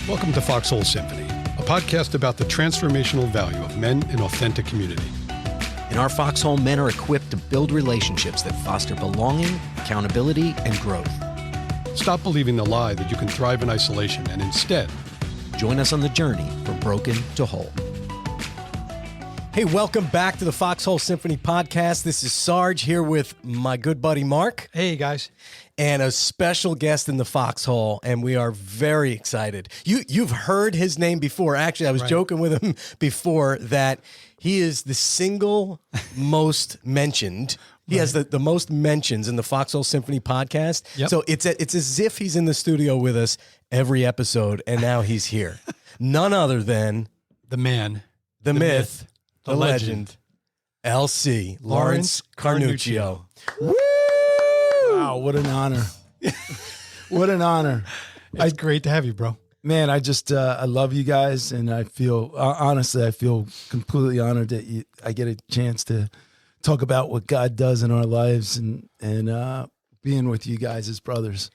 Welcome to Foxhole Symphony, a podcast about the transformational value of men in authentic community. In our Foxhole, men are equipped to build relationships that foster belonging, accountability, and growth. Stop believing the lie that you can thrive in isolation and instead join us on the journey from broken to whole. Hey, welcome back to the Foxhole Symphony podcast. This is Sarge here with my good buddy Mark. Hey, guys. And a special guest in the Foxhole, and we are very excited. You've heard his name before. Actually, I was joking with him before that he is the single most mentioned. He has the most mentions in the Foxhole Symphony podcast. Yep. So it's as if he's in the studio with us every episode, and now he's here. None other than the man, the myth, the legend, LC, Lawrence Carnuccio. Woo! Wow, what an honor. What an honor. It's great to have you, bro. Man, I just, I love you guys, and I feel, honestly, I feel completely honored that I get a chance to talk about what God does in our lives and being with you guys as brothers.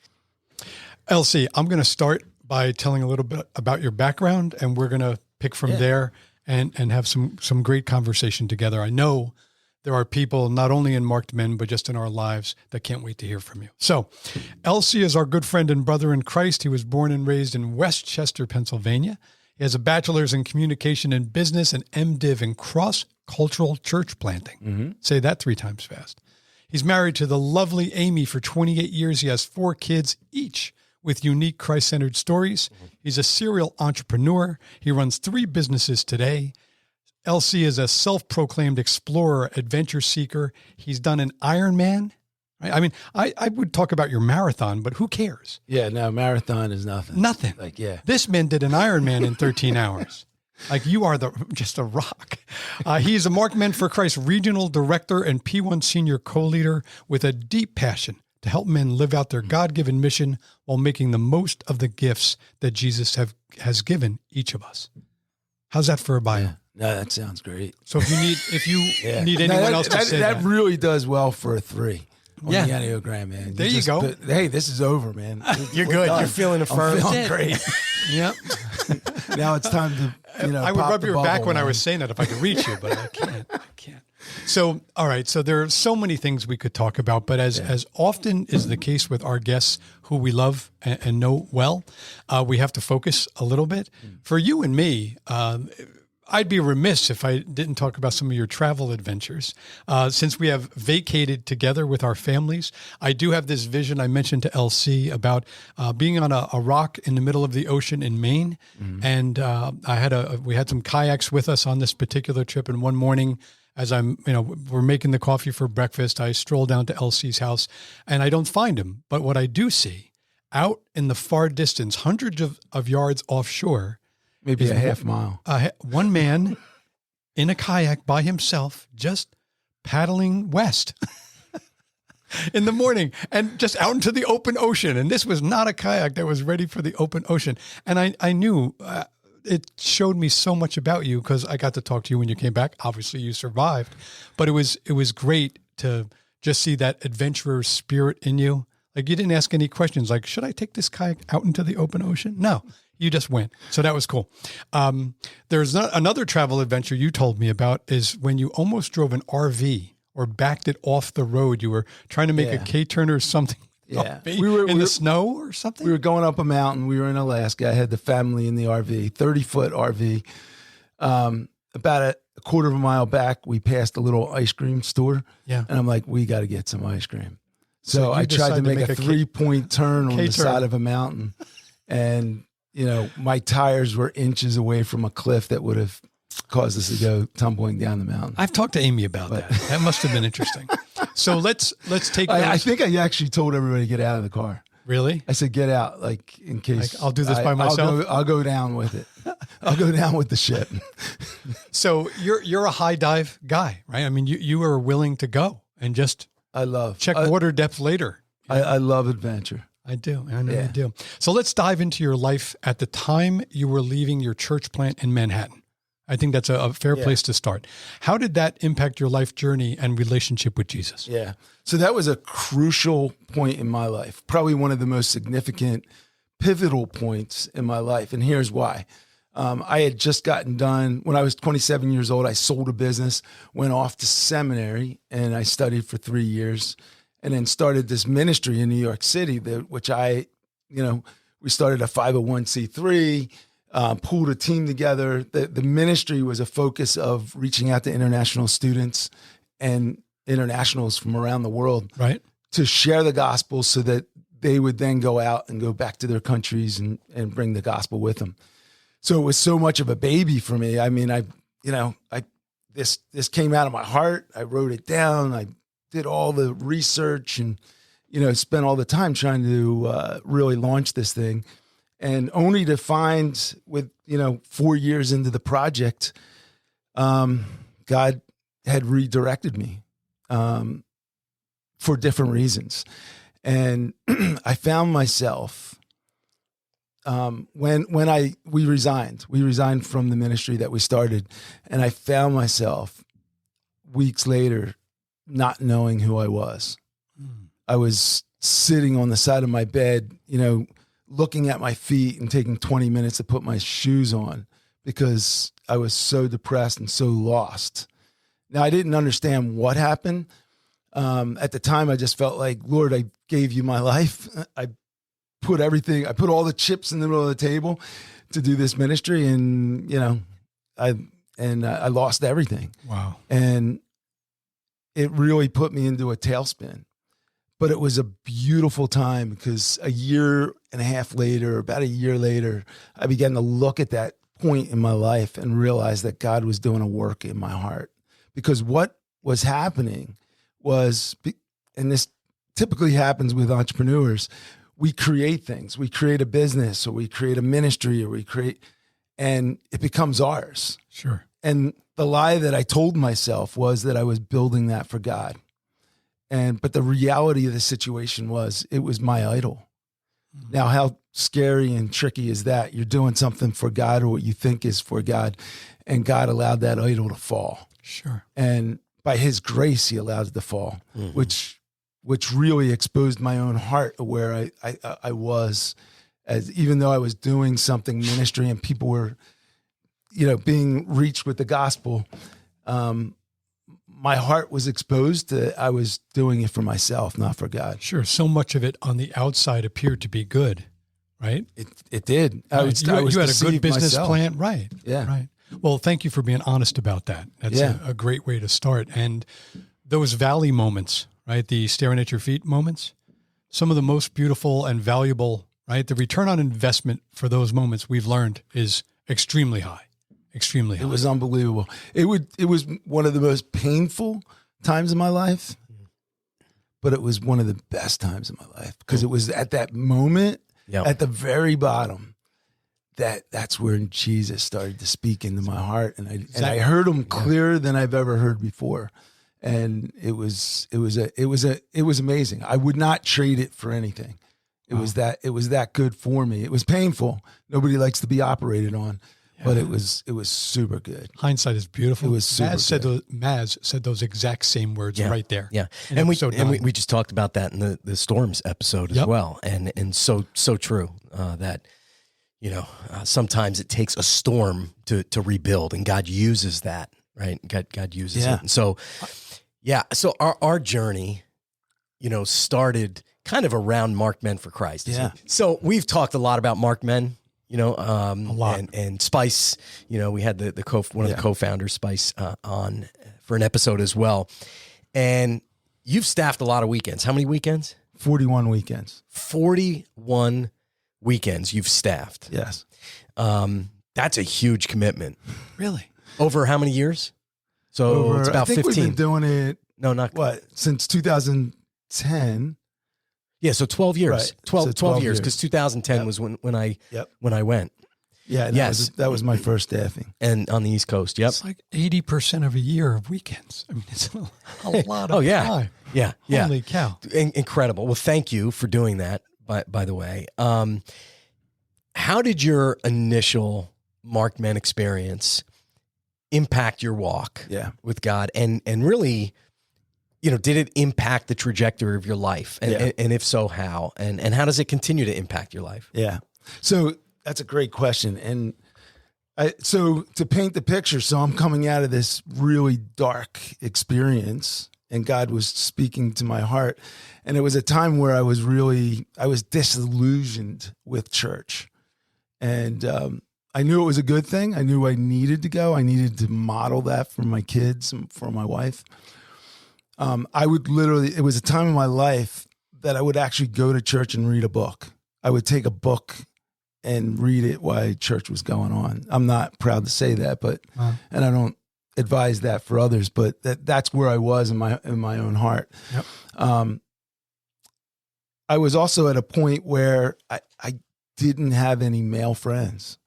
LC, I'm going to start by telling a little bit about your background, and we're going to pick from there and have some great conversation together. I know there are people not only in Marked Men, but just in our lives that can't wait to hear from you. So LC is our good friend and brother in Christ. He was born and raised in Westchester, Pennsylvania. He has a bachelor's in communication and business and MDiv in cross-cultural church planting. Mm-hmm. Say that 3 times fast. He's married to the lovely Amy for 28 years. He has 4 kids, each with unique Christ-centered stories. Mm-hmm. He's a serial entrepreneur. He runs 3 businesses today. LC is a self-proclaimed explorer, adventure seeker. He's done an Ironman. Right? I mean, I would talk about your marathon, but who cares? Yeah, no, marathon is nothing. Nothing. Like, yeah. This man did an Ironman in 13 hours. Like, you are just a rock. He's a Marked Men for Christ regional director and P1 senior co-leader with a deep passion to help men live out their God-given mission while making the most of the gifts that Jesus has given each of us. How's that for a bio? Yeah. No, that sounds great. So if you need anyone else to say that. That really does well for a 3 on the Yeah. Enneagram, man. There you go. Hey, this is over, man. You're good. You're feeling affirmed. I'm feeling great. Yep. Now it's time to, I would pop rub the your back bubble, when I man. was saying that if I could reach you, but I can't. So, all right. So there are so many things we could talk about, but as often is the case with our guests who we love and know well, we have to focus a little bit. For you and me, I'd be remiss if I didn't talk about some of your travel adventures. Since we have vacated together with our families, I do have this vision I mentioned to LC about being on a rock in the middle of the ocean in Maine. Mm-hmm. And we had some kayaks with us on this particular trip. And one morning, as we're making the coffee for breakfast, I stroll down to LC's house and I don't find him. But what I do see out in the far distance, hundreds of yards offshore, Maybe a half mile. One man in a kayak by himself, just paddling west in the morning and just out into the open ocean. And this was not a kayak that was ready for the open ocean. And I knew it showed me so much about you because I got to talk to you when you came back. Obviously, you survived, but it was great to just see that adventurer spirit in you. Like, you didn't ask any questions like, should I take this kayak out into the open ocean? No. You just went. So that was cool. There's another travel adventure you told me about is when you almost drove an RV or backed it off the road. You were trying to make a K-turn or something. Yeah. We were in the snow or something? We were going up a mountain. We were in Alaska. I had the family in the RV, 30-foot RV. About a quarter of a mile back, we passed a little ice cream store. Yeah. And I'm like, we got to get some ice cream. So I tried to make a 3-point turn on the side of a mountain. And my tires were inches away from a cliff that would have caused us to go tumbling down the mountain. I've talked to Amy about that. That must have been interesting. So let's take. I think I actually told everybody to get out of the car. Really? I said, get out, like, in case. I'll do this by myself. I'll go down with it. I'll go down with the ship. So you're a high dive guy, right? I mean, you are willing to go and just check water depth later. I love adventure. I do. I know you do. So let's dive into your life at the time you were leaving your church plant in Manhattan. I think that's a fair place to start. How did that impact your life journey and relationship with Jesus? Yeah. So that was a crucial point in my life, probably one of the most significant pivotal points in my life. And here's why. I had just gotten done, when I was 27 years old, I sold a business, went off to seminary, and I studied for 3 years, and then started this ministry in New York City, which we started a 501c3, pulled a team together. The ministry was a focus of reaching out to international students and internationals from around the world, right, to share the gospel so that they would then go out and go back to their countries and bring the gospel with them. So it was so much of a baby for me. I mean, this came out of my heart. I wrote it down. I did all the research and, spent all the time trying to really launch this thing. And only to find with, 4 years into the project, God had redirected me for different reasons. And I found myself, when we resigned from the ministry that we started, and I found myself weeks later not knowing who I was. I was sitting on the side of my bed, looking at my feet and taking 20 minutes to put my shoes on because I was so depressed and so lost. Now, I didn't understand what happened. At the time, I just felt like, Lord, I gave you my life. I put all the chips in the middle of the table to do this ministry. And, I lost everything. Wow. And it really put me into a tailspin. But it was a beautiful time because a year and a half later, about a year later, I began to look at that point in my life and realize that God was doing a work in my heart. Because what was happening was, and this typically happens with entrepreneurs, we create things. We create a business, or we create a ministry, and it becomes ours. Sure. And the lie that I told myself was that I was building that for God. But the reality of the situation was it was my idol. Mm-hmm. Now, how scary and tricky is that? You're doing something for God, or what you think is for God, and God allowed that idol to fall. Sure. And by his grace, he allowed it to fall, mm-hmm. which really exposed my own heart of where I was, as even though I was doing something ministry and people were, being reached with the gospel. My heart was exposed to, I was doing it for myself, not for God. Sure. So much of it on the outside appeared to be good, right? It did. Right. You had a good business plan. Right. Yeah. Right. Well, thank you for being honest about that. That's a great way to start. And those valley moments, right? The staring at your feet moments, some of the most beautiful and valuable, right? The return on investment for those moments, we've learned, is extremely high. Extremely high. It was unbelievable. It was one of the most painful times in my life, but it was one of the best times in my life because it was at that moment, at the very bottom, that's where Jesus started to speak into my heart, and I heard him clearer than I've ever heard before, and it was amazing. I would not trade it for anything. It was that good for me. It was painful. Nobody likes to be operated on. But it was super good. Hindsight is beautiful. It was super good. Maz said those exact same words right there. Yeah, and we just talked about that in the Storms episode as well, and so true that sometimes it takes a storm to rebuild, and God uses that, right? God uses it. And so our journey, started kind of around Mark Men for Christ. Yeah. So we've talked a lot about Mark Men. A lot. And Spice, we had one of the co-founders, Spice, on for an episode as well. And you've staffed a lot of weekends. How many weekends? 41 weekends. 41 weekends you've staffed. Yes. That's a huge commitment. Really? Over how many years? So it's about 15. We've been doing it. No, not since 2010. Yeah, so 12 years. Right. 12 years, because 2010 was when I went. Yeah, that was my first staffing. And on the East Coast, It's like 80% of a year of weekends. I mean, it's a lot of time. Yeah. Holy cow. Incredible. Well, thank you for doing that, by the way. How did your initial Mark Men experience impact your walk with God? And really, did it impact the trajectory of your life? And if so, how? And how does it continue to impact your life? Yeah. So that's a great question. And so to paint the picture, so I'm coming out of this really dark experience, and God was speaking to my heart. And it was a time where I was disillusioned with church. And I knew it was a good thing. I knew I needed to go. I needed to model that for my kids and for my wife. It was a time in my life that I would actually go to church and read a book. I would take a book and read it while church was going on. I'm not proud to say that, but and I don't advise that for others, but that's where I was in my own heart. Yep. I was also at a point where I didn't have any male friends.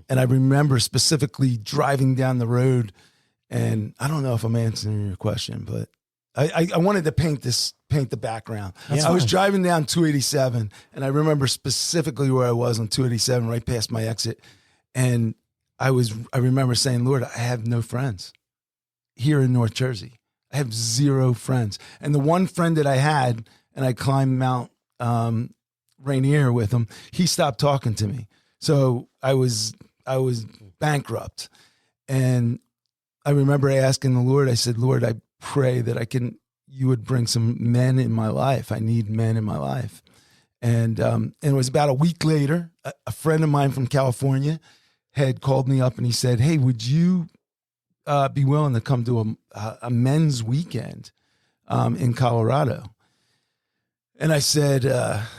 And I remember specifically driving down the road, and I don't know if I'm answering your question, but I wanted to paint the background. I was driving down 287, and I remember specifically where I was on 287, right past my exit. And I remember saying, Lord, I have no friends here in North Jersey. I have 0 friends. And the one friend that I had, and I climbed Mount Rainier with him, he stopped talking to me. So I was bankrupt. And I remember asking the Lord, I said, Lord, I pray that you would bring some men in my life. I need men in my life. And it was about a week later, a friend of mine from California had called me up and he said, hey, would you be willing to come to a men's weekend in Colorado? And I said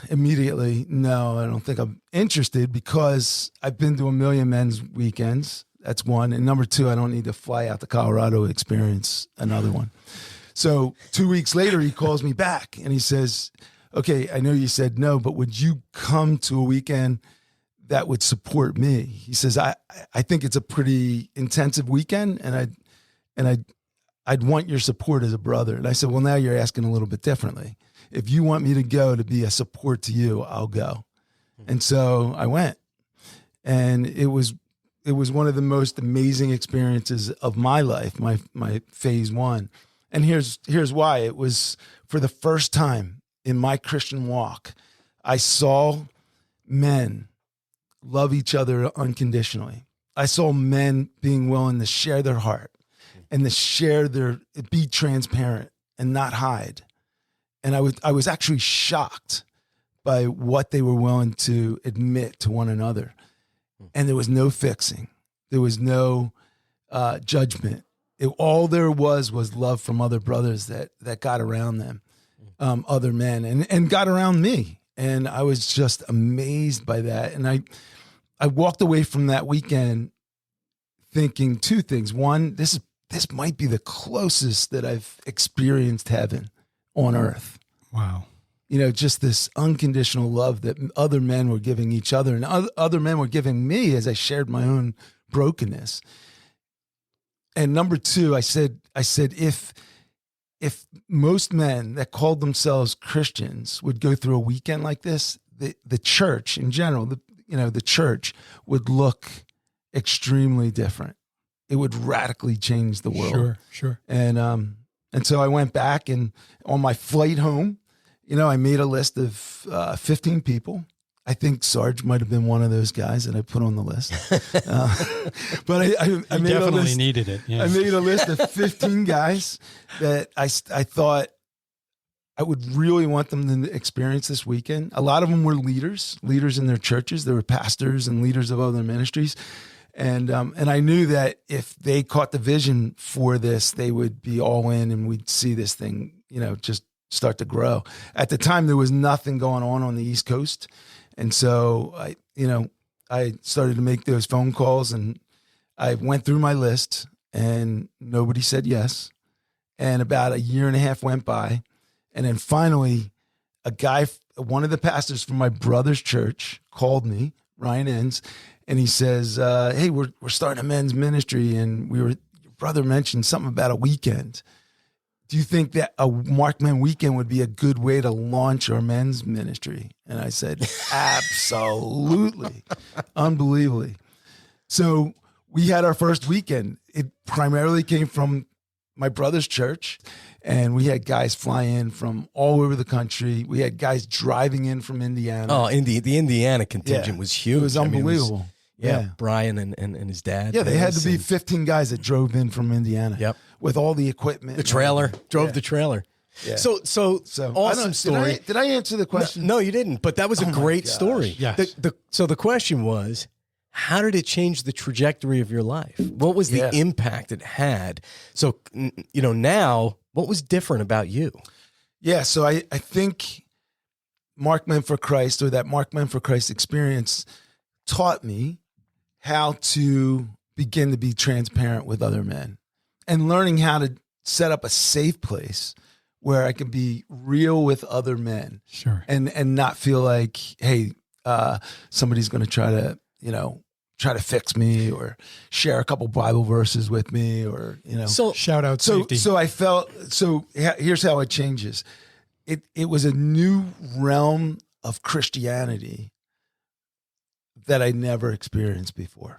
immediately, no, I don't think I'm interested, because I've been to a million men's weekends. That's one. And number 2, I don't need to fly out to Colorado to experience another one. So 2 weeks later, he calls me back and he says, okay, I know you said no, but would you come to a weekend that would support me? He says, I think it's a pretty intensive weekend, and I'd want your support as a brother. And I said, well, now you're asking a little bit differently. If you want me to go to be a support to you, I'll go. And so I went, and it was one of the most amazing experiences of my life, my phase 1. And here's why. It was for the first time in my Christian walk, I saw men love each other unconditionally. I saw men being willing to share their heart and to be transparent and not hide. And I was actually shocked by what they were willing to admit to one another. And there was no fixing. There was no judgment. All there was love from other brothers that got around them, other men, and got around me. And I was just amazed by that. And I walked away from that weekend thinking 2 things. One, this might be the closest that I've experienced heaven on earth. Wow. Just this unconditional love that other men were giving each other, and other men were giving me as I shared my own brokenness. And number 2, I said, if most men that called themselves Christians would go through a weekend like this, the church in general, the church would look extremely different. It would radically change the world. Sure. And so I went back, and on my flight home, I made a list of 15 people. I think Sarge might have been one of those guys that I put on the list. But I made a list. Needed it. Yeah. I made a list of 15 guys that I thought I would really want them to experience this weekend. A lot of them were leaders in their churches. They were pastors and leaders of other ministries. And I knew that if they caught the vision for this, they would be all in, and we'd see this thing, just start to grow. At the time, there was nothing going on the East Coast. And so I started to make those phone calls, and I went through my list, and nobody said yes. And about 1.5 years went by. And then finally, one of the pastors from my brother's church called me, Ryan Enns, and he says, hey, we're starting a men's ministry, and your brother mentioned something about a weekend. Do you think that a Mark Men weekend would be a good way to launch our men's ministry? And I said, absolutely. Unbelievably. So we had our first weekend. It primarily came from my brother's church, and we had guys fly in from all over the country. We had guys driving in from Indiana. Oh, the Indiana contingent was huge. It was unbelievable. Brian and his dad. Yeah, they had to be 15 guys that drove in from Indiana. Yep. With all the equipment. The trailer. Drove the trailer. Yeah. So awesome story. Did I answer the question? No, you didn't. But that was a great story. Yes. So the question was, how did it change the trajectory of your life? What was the impact it had? So, now, what was different about you? Yeah, so I think Mark Men for Christ, or that Mark Men for Christ experience, taught me how to begin to be transparent with other men and learning how to set up a safe place where I can be real with other men. Sure. And not feel like, hey, somebody's going to try to fix me or share a couple Bible verses with me, or, So shout out safety. So I felt, here's how it changes. It was a new realm of Christianity that I never experienced before.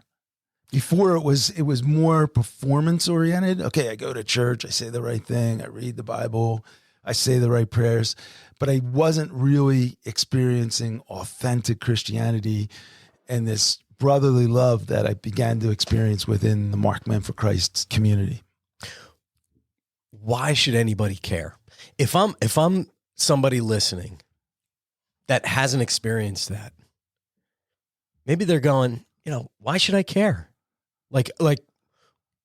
Before it was more performance oriented. Okay, I go to church, I say the right thing, I read the Bible, I say the right prayers, but I wasn't really experiencing authentic Christianity and this brotherly love that I began to experience within the Mark Men for Christ community. Why should anybody care? If I'm somebody listening that hasn't experienced that, maybe they're going, why should I care? Like,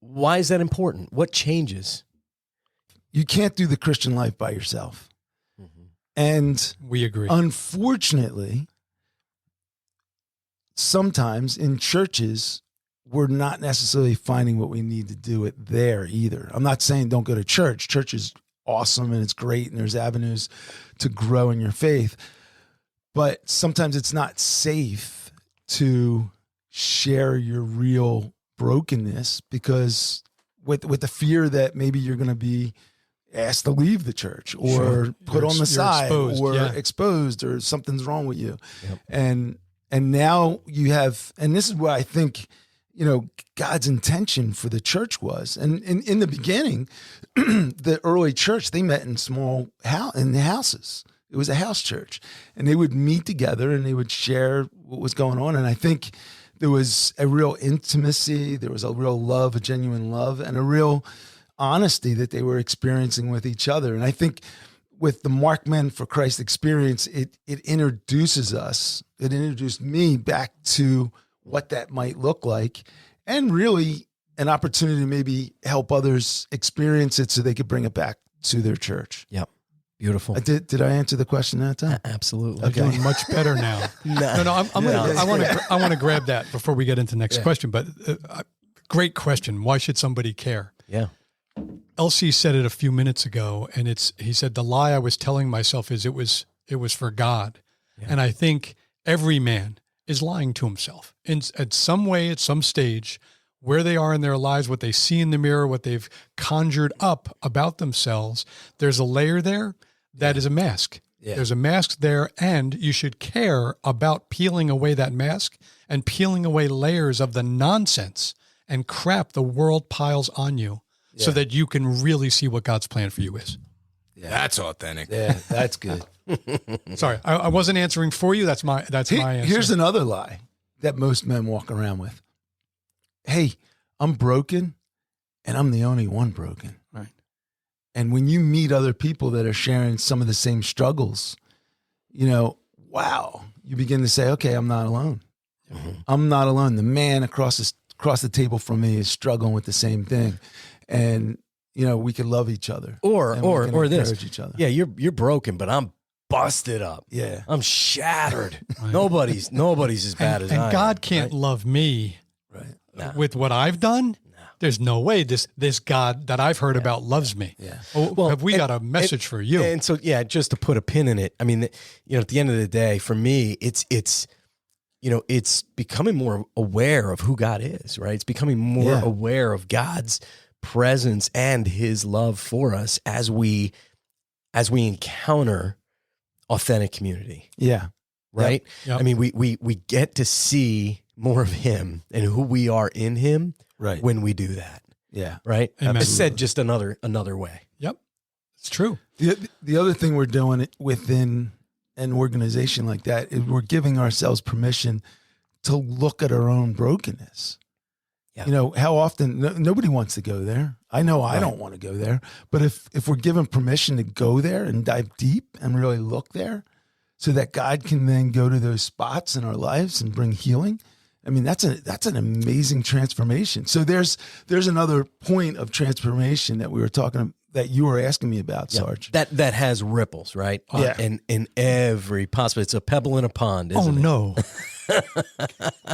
why is that important? What changes? You can't do the Christian life by yourself. Mm-hmm. And we agree. Unfortunately, sometimes in churches, we're not necessarily finding what we need to do it there either. I'm not saying don't go to church. Church is awesome and it's great and there's avenues to grow in your faith. But sometimes it's not safe to share your real brokenness because with the fear that maybe you're going to be asked to leave the church or put on the side exposed or something's wrong with you. Yep. And now you have, and this is what I think, God's intention for the church was. And in the beginning, the early church, they met in small in the houses. It was a house church, and they would meet together and they would share what was going on. And I think there was a real intimacy, there was a real love, a genuine love, and a real honesty that they were experiencing with each other. And I think with the Mark Men for Christ experience, it introduces us, it introduced me back to what that might look like, and really an opportunity to maybe help others experience it so they could bring it back to their church. Yep. Beautiful. Did I answer the question that time? Absolutely. Okay. You're doing much better now. I want to grab that before we get into the next question, but great question. Why should somebody care? Yeah. LC said it a few minutes ago, and he said the lie I was telling myself is it was for God. Yeah. And I think every man is lying to himself in some way, at some stage, where they are in their lives, what they see in the mirror, what they've conjured up about themselves. There's a layer there that is a mask. Yeah. There's a mask there, and you should care about peeling away that mask and peeling away layers of the nonsense and crap the world piles on you so that you can really see what God's plan for you is. Yeah. That's authentic. Yeah, that's good. Sorry, I wasn't answering for you. That's my answer. Here's another lie that most men walk around with. Hey, I'm broken, and I'm the only one broken. Right. And when you meet other people that are sharing some of the same struggles, wow, you begin to say, okay, I'm not alone. Mm-hmm. I'm not alone. The man across the table from me is struggling with the same thing. And, we could love each other. Or this. Each other. Yeah, you're broken, but I'm busted up. Yeah. I'm shattered. Right. Nobody's as bad as I am. And God can't love me with what I've done. No. There's no way this God that I've heard about loves me. Yeah. Well, have we got a message for you? And so, just to put a pin in it, I mean, at the end of the day, for me, it's becoming more aware of who God is, right? It's becoming more aware of God's presence and his love for us as we encounter authentic community. Yeah. Right. Yep. I mean, we get to see more of him and who we are in him when we do that. Yeah. right? Amen. It's said just another way. Yep. It's true. The other thing we're doing within an organization like that is we're giving ourselves permission to look at our own brokenness. Yeah. You know, how often nobody wants to go there. I know I don't want to go there, but if we're given permission to go there and dive deep and really look there so that God can then go to those spots in our lives and bring healing. I mean, that's an amazing transformation. So there's another point of transformation that we were talking that you were asking me about, Sarge. That has ripples, right? Yeah. In every possible, it's a pebble in a pond, isn't it? No.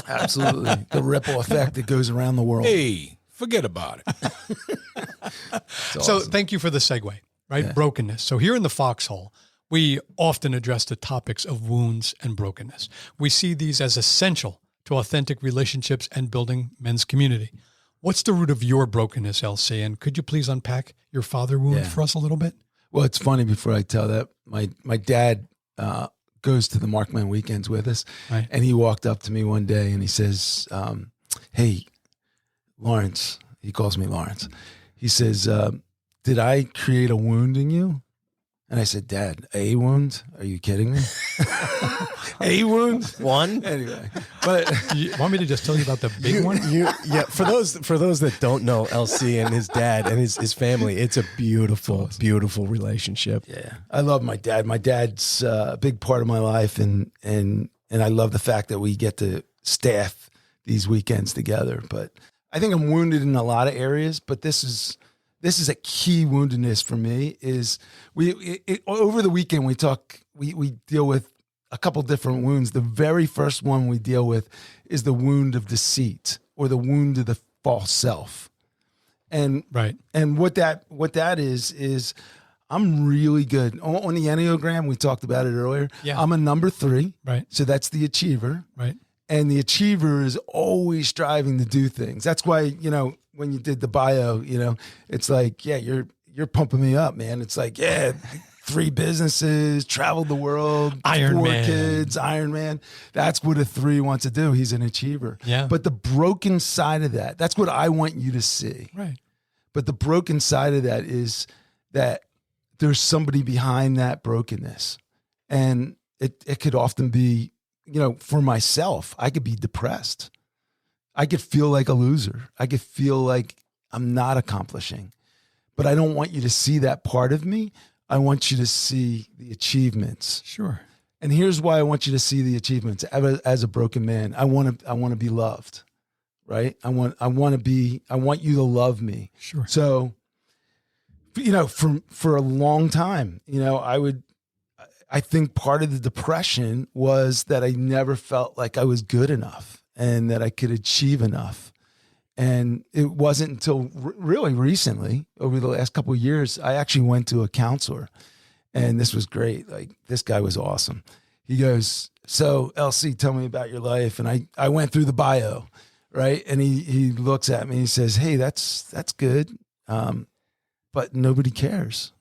Absolutely. The ripple effect that goes around the world. Hey, forget about it. So thank you for the segue, right? Yeah. Brokenness. So here in the Foxhole, we often address the topics of wounds and brokenness. We see these as essential to authentic relationships and building men's community. What's the root of your brokenness, LC? And could you please unpack your father wound for us a little bit? Well, it's funny before I tell that, my dad goes to the Markman weekends with us. Right. And he walked up to me one day and he says, hey, Lawrence, he calls me Lawrence. He says, did I create a wound in you? And I said, Dad, a wound? Are you kidding me? A wound? One? Anyway, but You want me to just tell you about the big one? Yeah, for those that don't know LC and his dad and his family, it's a beautiful, beautiful relationship. yeah, I love my dad. My dad's a big part of my life, and I love the fact that we get to staff these weekends together. But I think I'm wounded in a lot of areas, but this is a key woundedness for me. Is over the weekend we deal with a couple different wounds. The very first one we deal with is the wound of deceit or the wound of the false self. And Right. and what that is I'm really good on the Enneagram. We talked about it earlier. Yeah. I'm a number 3. Right. So that's the achiever. Right. And the achiever is always striving to do things. That's why, when you did the bio, it's like, yeah, you're pumping me up, man. It's like, yeah, 3 businesses, traveled the world, Iron 4 Man. kids, Iron Man. That's what a 3 wants to do. He's an achiever. Yeah. But the broken side of that's what I want you to see. Right. But the broken side of that is that there's somebody behind that brokenness. And it could often be, for myself, I could be depressed. I could feel like a loser. I could feel like I'm not accomplishing. But I don't want you to see that part of me. I want you to see the achievements. Sure. And here's why I want you to see the achievements. As a broken man, I want to be loved, right? I want you to love me. Sure. So, for a long time, I think part of the depression was that I never felt like I was good enough and that I could achieve enough. And it wasn't until really recently, over the last couple of years, I actually went to a counselor, and this was great. Like, this guy was awesome. He goes, so LC, tell me about your life. And I went through the bio, right? And he looks at me and he says, hey, that's good. But nobody cares.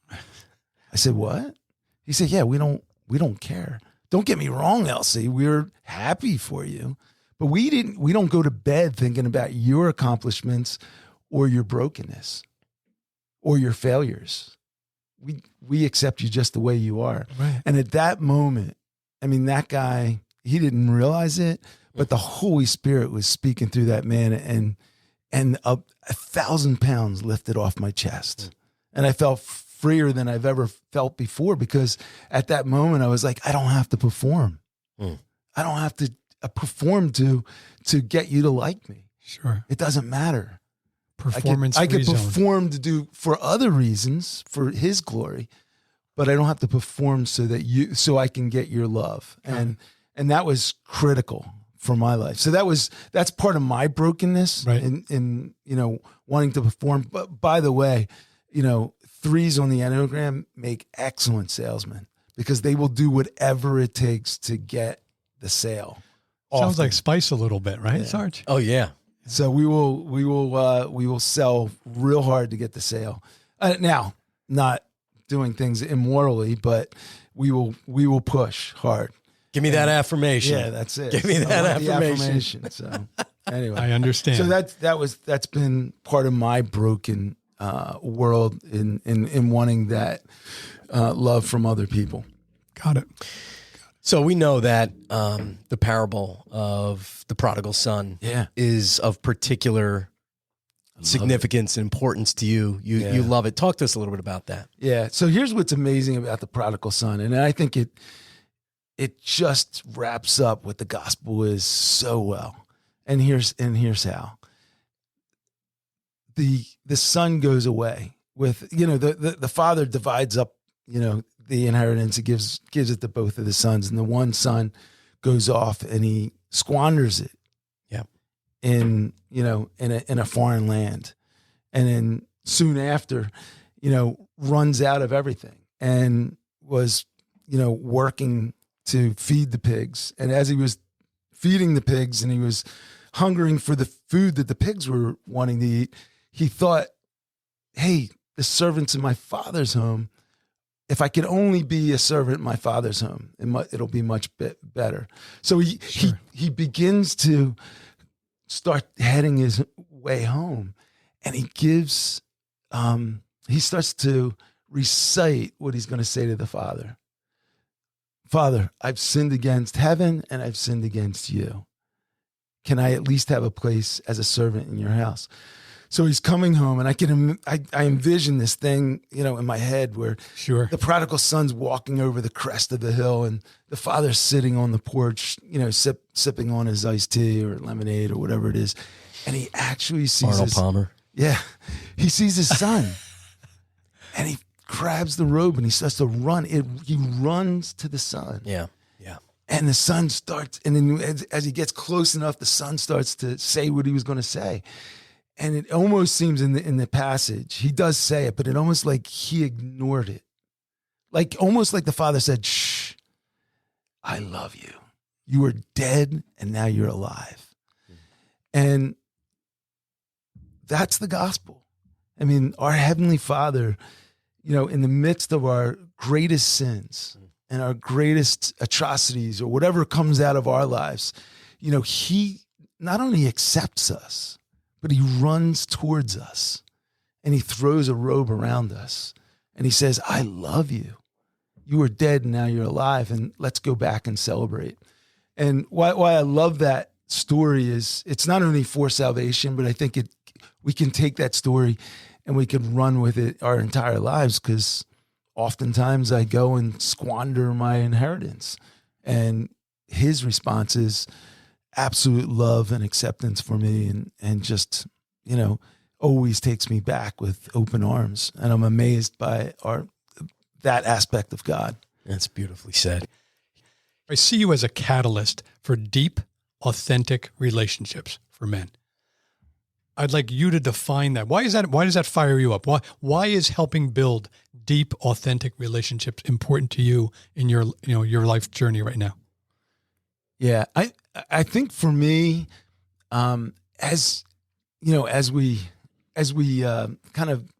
I said, what? He said, yeah, we don't care. Don't get me wrong, LC. We're happy for you. But we don't go to bed thinking about your accomplishments or your brokenness or your failures. We accept you just the way you are. Right. And at that moment, I mean, that guy, he didn't realize it, but the Holy Spirit was speaking through that man, and 1,000 pounds lifted off my chest. And I felt freer than I've ever felt before, because at that moment I was like, I don't have to perform. I don't have to perform to get you to like me. Sure. It doesn't matter. Performance. I could zone. perform to do for other reasons, for His glory, but I don't have to perform so I can get your love. And that was critical for my life. So that's part of my brokenness, Right. in wanting to perform. But by the way, 3s on the Enneagram make excellent salesmen, because they will do whatever it takes to get the sale. Sounds often. like Spice a little bit, right, Yeah. Sarge? Oh yeah. So we will sell real hard to get the sale. Now, not doing things immorally, but we will push hard. Give me that affirmation. Yeah, that's it. Give me I that want the affirmation. So Anyway, I understand. So that's been part of my broken world in wanting that love from other people. Got it. So we know that the parable of the prodigal son is of particular significance and importance to you. You love it. Talk to us a little bit about that. Yeah. So here's what's amazing about the prodigal son, and I think it just wraps up what the gospel is so well. And here's how. The son goes away with, the father divides up, the inheritance. He gives it to both of the sons, and the one son goes off and he squanders it. Yeah. In a foreign land. And then soon after, runs out of everything and was, working to feed the pigs. And as he was feeding the pigs and he was hungering for the food that the pigs were wanting to eat, he thought, hey, the servants in my father's home, if I could only be a servant in my father's home, it'll be much better. So he begins to start heading his way home, and he starts to recite what he's going to say to the father. Father, I've sinned against heaven and I've sinned against you. Can I at least have a place as a servant in your house? So he's coming home, and I envision this thing, in my head where the prodigal son's walking over the crest of the hill, and the father's sitting on the porch, sipping on his iced tea or lemonade or whatever it is, and he actually sees Arnold Palmer. Yeah, he sees his son, and he grabs the robe and he starts to run. He runs to the son. Yeah, yeah. And the son starts, and then as he gets close enough, the son starts to say what he was going to say. And it almost seems in the passage, he does say it, but it almost like he ignored it. Almost like the father said, shh, I love you. You were dead and now you're alive. And that's the gospel. I mean, our Heavenly Father, in the midst of our greatest sins and our greatest atrocities or whatever comes out of our lives, he not only accepts us, but he runs towards us and he throws a robe around us and he says, I love you. You were dead and now you're alive, and let's go back and celebrate. And why I love that story is it's not only for salvation, but I think we can take that story and we can run with it our entire lives, because oftentimes I go and squander my inheritance. And his response is absolute love and acceptance for me, and just, always takes me back with open arms. And I'm amazed by that aspect of God. That's beautifully said. I see you as a catalyst for deep, authentic relationships for men. I'd like you to define that. Why is that? Why does that fire you up? Why is helping build deep, authentic relationships important to you in your life journey right now? Yeah, I think for me, as we kind of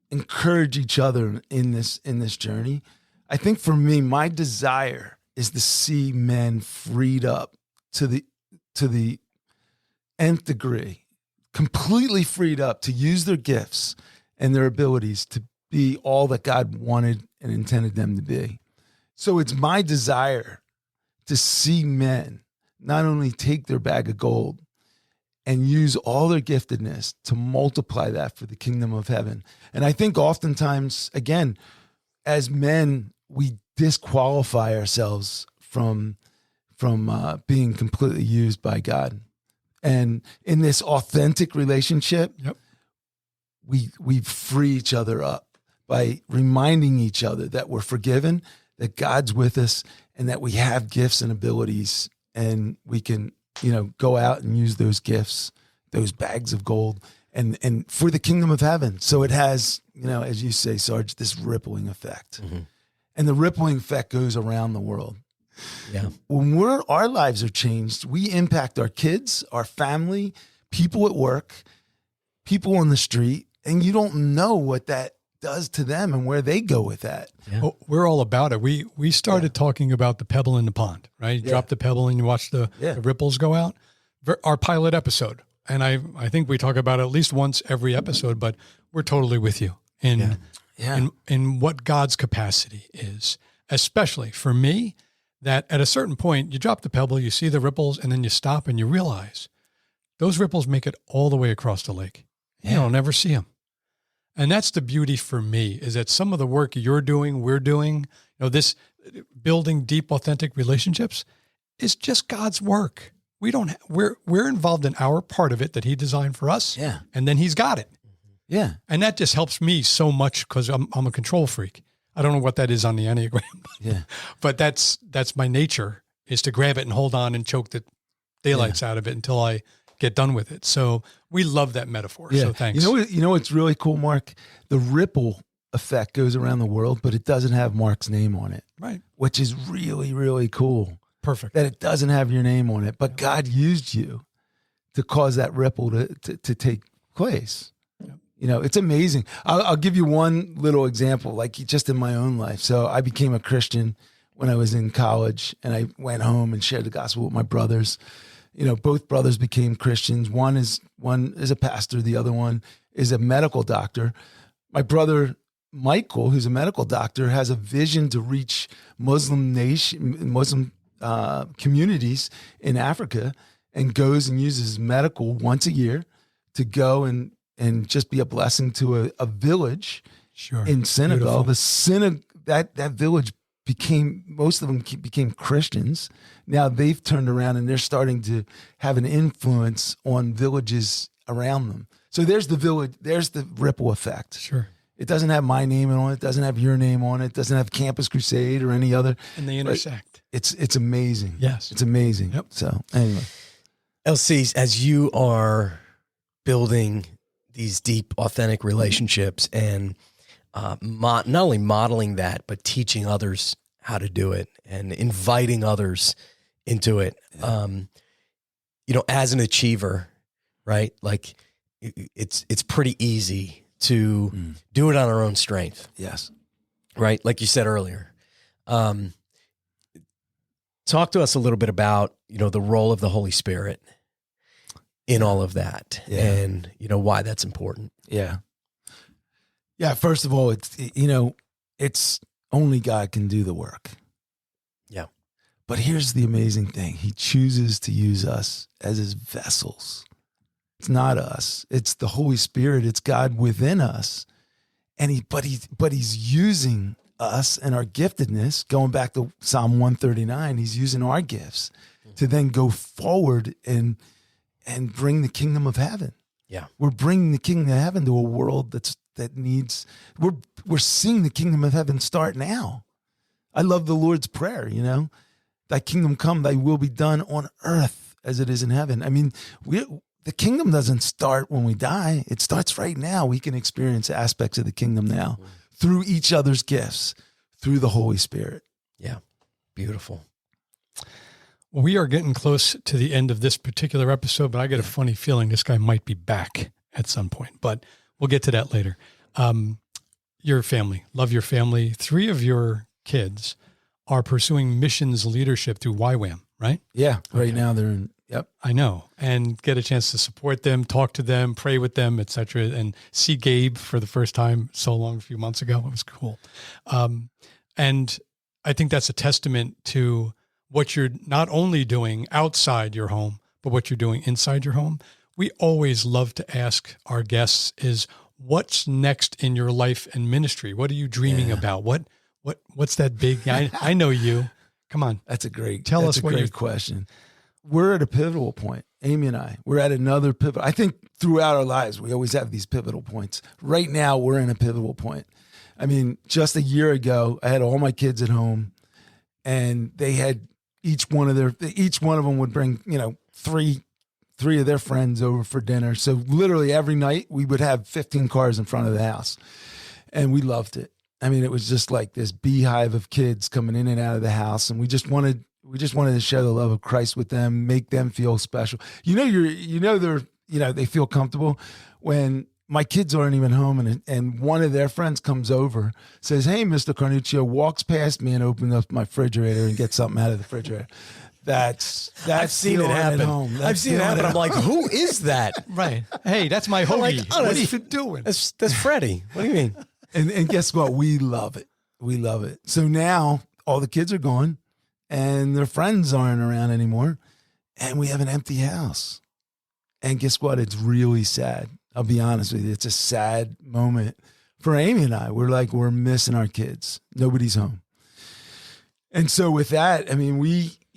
encourage each other in this journey, I think for me, my desire is to see men freed up to the nth degree, completely freed up to use their gifts and their abilities to be all that God wanted and intended them to be. So it's my desire to see men not only take their bag of gold and use all their giftedness to multiply that for the kingdom of heaven. And I think oftentimes, again, as men, we disqualify ourselves from being completely used by God. And in this authentic relationship, we free each other up by reminding each other that we're forgiven, that God's with us, and that we have gifts and abilities, and we can, go out and use those gifts, those bags of gold, and for the kingdom of heaven. So it has, as you say, Sarge, this rippling effect. Mm-hmm. And the rippling effect goes around the world. Yeah. When our lives are changed, we impact our kids, our family, people at work, people on the street, and you don't know what that does to them and where they go with that. Yeah. Well, we're all about it. We started talking about the pebble in the pond, right? You drop the pebble and you watch the ripples go out. our pilot episode. And I think we talk about it at least once every episode, but we're totally with you in what God's capacity is, especially for me, that at a certain point, you drop the pebble, you see the ripples, and then you stop and you realize those ripples make it all the way across the lake. Yeah. You'll never see them. And that's the beauty for me, is that some of the work you're doing, we're doing, this building deep, authentic relationships is just God's work. We're involved in our part of it that he designed for us. Yeah. And then he's got it. Yeah. And that just helps me so much because I'm a control freak. I don't know what that is on the Enneagram. But that's my nature, is to grab it and hold on and choke the daylights out of it until I get done with it. So we love that metaphor. Yeah. So thanks. You know what's really cool, Mark? The ripple effect goes around the world, but it doesn't have Mark's name on it. Right. Which is really, really cool. Perfect. That it doesn't have your name on it, but God used you to cause that ripple to take place. Yep. It's amazing. I'll give you one little example, like just in my own life. So I became a Christian when I was in college, and I went home and shared the gospel with my brothers. Both brothers became Christians. One is a pastor. The other one is a medical doctor. My brother, Michael, who's a medical doctor, has a vision to reach Muslim communities in Africa, and goes and uses medical once a year to go and just be a blessing to a village in Senegal. Beautiful. That village most of them became Christians. Now they've turned around and they're starting to have an influence on villages around them. So there's the ripple effect. Sure. It doesn't have my name on it. It doesn't have your name on it. It doesn't have Campus Crusade or any other. And they intersect. It's amazing. Yes. It's amazing. Yep. So anyway. LC, as you are building these deep, authentic relationships and not only modeling that, but teaching others how to do it and inviting others into it. As an achiever, right? Like it's pretty easy to do it on our own strength. Yes. Right. Like you said earlier. Talk to us a little bit about, the role of the Holy Spirit in all of that and, why that's important. Yeah. Yeah. First of all, it's only God can do the work. Yeah. But here's the amazing thing. He chooses to use us as his vessels. It's not us. It's the Holy Spirit. It's God within us. And he's using us and our giftedness, going back to Psalm 139, he's using our gifts to then go forward and bring the kingdom of heaven. Yeah. We're bringing the kingdom of heaven to a world we're seeing the kingdom of heaven start now. I love the Lord's Prayer, thy kingdom come, thy will be done on earth as it is in heaven. I mean, the kingdom doesn't start when we die. It starts right now. We can experience aspects of the kingdom now through each other's gifts, through the Holy Spirit. Yeah. Beautiful. Well, we are getting close to the end of this particular episode, but I get a funny feeling this guy might be back at some point, but we'll get to that later. Your family, love your family. 3 of your kids are pursuing missions leadership through YWAM, right? Yeah. Right now they're in, yep. I know. And get a chance to support them, talk to them, pray with them, et cetera, and see Gabe for the first time so long, a few months ago. It was cool. And I think that's a testament to what you're not only doing outside your home, but what you're doing inside your home. We always love to ask our guests is, what's next in your life and ministry? What are you dreaming about? What's that big? I know you. Come on. That's a great question. We're at a pivotal point. Amy and I, we're at another pivot. I think throughout our lives, we always have these pivotal points. Right now, we're in a pivotal point. I mean, just a year ago, I had all my kids at home, and they had each one of them would bring, three of their friends over for dinner. So literally every night we would have 15 cars in front of the house, and we loved it. I mean, it was just like this beehive of kids coming in and out of the house, and we just wanted to share the love of Christ with them, make them feel special. They feel comfortable when my kids aren't even home, and one of their friends comes over, says, "Hey, Mr. Carnuccio," walks past me and opens up my refrigerator and gets something out of the refrigerator. That's I've seen it happen. I've seen it happen. I'm like, who is that? Right. Hey, that's my hoagie. like, oh, what are you doing? That's Freddie. What do you mean? And guess what? We love it. We love it. So now all the kids are gone and their friends aren't around anymore. And we have an empty house. And guess what? It's really sad. I'll be honest with you. It's a sad moment for Amy and I. We're missing our kids. Nobody's home. And so with that, I mean,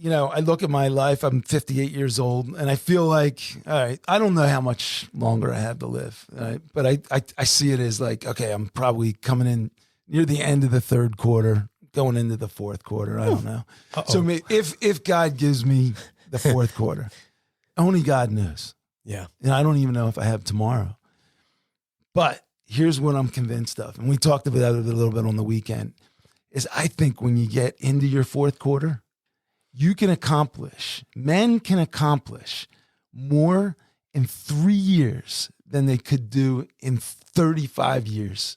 I look at my life, I'm 58 years old, and I feel like, all right, I don't know how much longer I have to live. Right? But I see it as like, okay, I'm probably coming in near the end of the third quarter, going into the fourth quarter. I don't know. Uh-oh. So if God gives me the fourth quarter, only God knows. Yeah. And I don't even know if I have tomorrow. But here's what I'm convinced of. And we talked about it a little bit on the weekend, is I think when you get into your fourth quarter, men can accomplish more in 3 years than they could do in 35 years.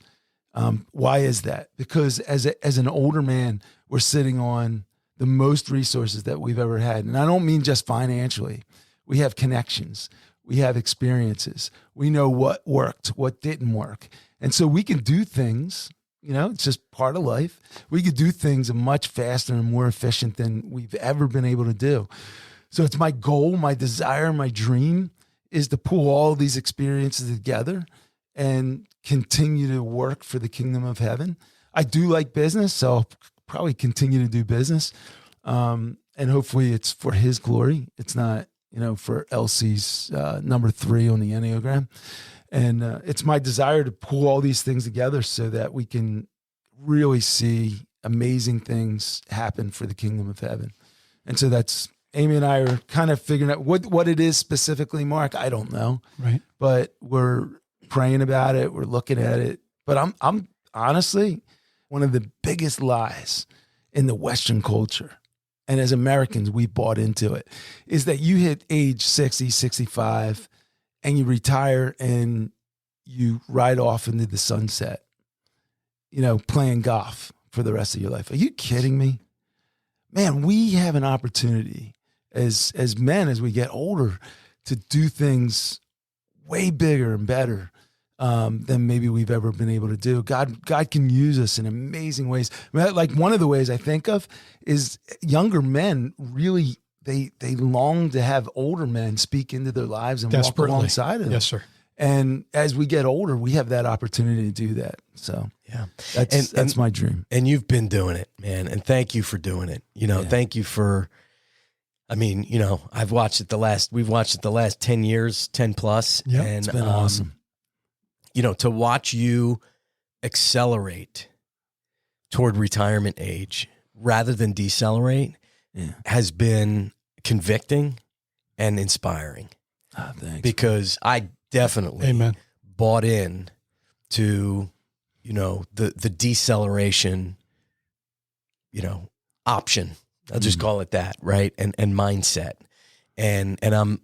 Why is that? Because as an older man, we're sitting on the most resources that we've ever had. And I don't mean just financially. We have connections. We have experiences. We know what worked, what didn't work. And so we can do things, it's just part of life. We could do things much faster and more efficient than we've ever been able to do. So it's my goal, my desire, my dream is to pull all these experiences together and continue to work for the kingdom of heaven. I do like business, so I'll probably continue to do business. And hopefully it's for his glory. It's not, for Elsie's number 3 on the Enneagram. And it's my desire to pull all these things together so that we can really see amazing things happen for the kingdom of heaven. And so that's, Amy and I are kind of figuring out what it is specifically, Mark. I don't know. Right. But we're praying about it. We're looking at it. But I'm honestly, one of the biggest lies in the Western culture, and as Americans, we bought into it, is that you hit age 60, 65, and you retire and you ride off into the sunset, playing golf for the rest of your life. Are you kidding me? Man, we have an opportunity as men, as we get older, to do things way bigger and better than maybe we've ever been able to do. God can use us in amazing ways. Like one of the ways I think of is younger men really, they long to have older men speak into their lives and walk alongside of them. Yes, sir. And as we get older, we have that opportunity to do that. So yeah, that's my dream. And you've been doing it, man. And thank you for doing it. Thank you for, we've watched it the last 10 years, 10 plus. Yeah, and it's been awesome. To watch you accelerate toward retirement age rather than decelerate has been convicting and inspiring. Oh, thanks. Because I definitely bought in to, the deceleration, option. I'll just call it that, right? And mindset. And I'm,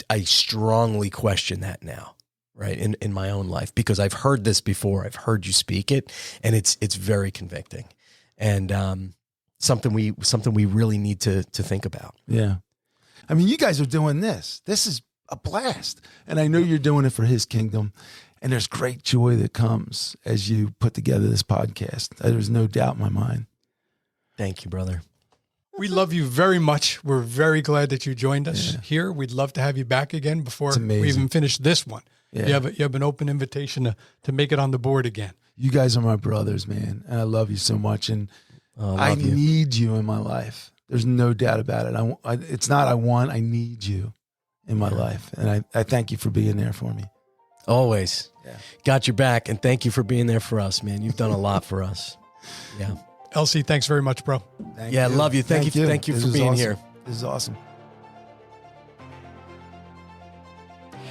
I strongly question that now, right? In my own life, because I've heard this before. I've heard you speak it, and it's very convicting. And something we really need to think about. Yeah. I mean, you guys are doing this. This is a blast. And I know you're doing it for his kingdom. And there's great joy that comes as you put together this podcast. There's no doubt in my mind. Thank you, brother. We love you very much. We're very glad that you joined us here. We'd love to have you back again before we even finish this one. Yeah. You have an open invitation to make it on the board again. You guys are my brothers, man. And I love you so much. And I need you in my life. There's no doubt about it. I need you in my life. And I thank you for being there for me. Always. Yeah. Got your back. And thank you for being there for us, man. You've done a lot for us. Yeah. Elsie, thanks very much, bro. Thank you. Love you. Thank you. Thank you for being here. This is awesome.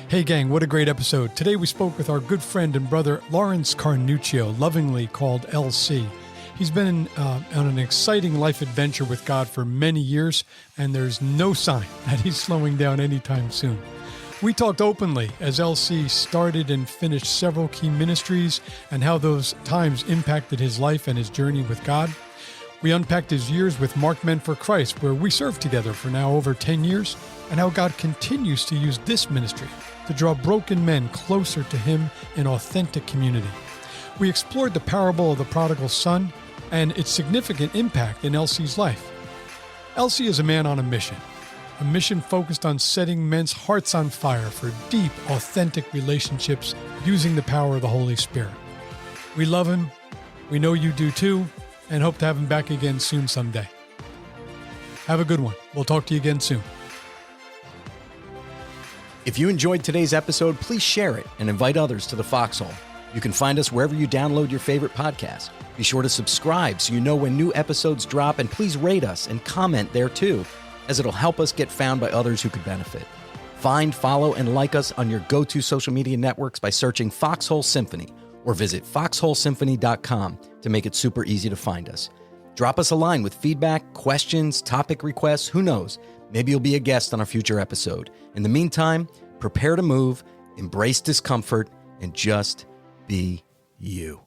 Hey, gang, what a great episode. Today we spoke with our good friend and brother, Lawrence Carnuccio, lovingly called LC. He's been on an exciting life adventure with God for many years, and there's no sign that he's slowing down anytime soon. We talked openly as LC started and finished several key ministries and how those times impacted his life and his journey with God. We unpacked his years with Mark Men for Christ, where we served together for now over 10 years, and how God continues to use this ministry to draw broken men closer to him in authentic community. We explored the parable of the prodigal son and its significant impact in LC's life. LC is a man on a mission focused on setting men's hearts on fire for deep, authentic relationships using the power of the Holy Spirit. We love him, we know you do too, and hope to have him back again soon someday. Have a good one. We'll talk to you again soon. If you enjoyed today's episode, please share it and invite others to the Foxhole. You can find us wherever you download your favorite podcast. Be sure to subscribe so you know when new episodes drop, and please rate us and comment there too, as it'll help us get found by others who could benefit. Find, follow, and like us on your go-to social media networks by searching Foxhole Symphony, or visit foxholesymphony.com to make it super easy to find us. Drop us a line with feedback, questions, topic requests, who knows? Maybe you'll be a guest on a future episode. In the meantime, prepare to move, embrace discomfort, and just be you.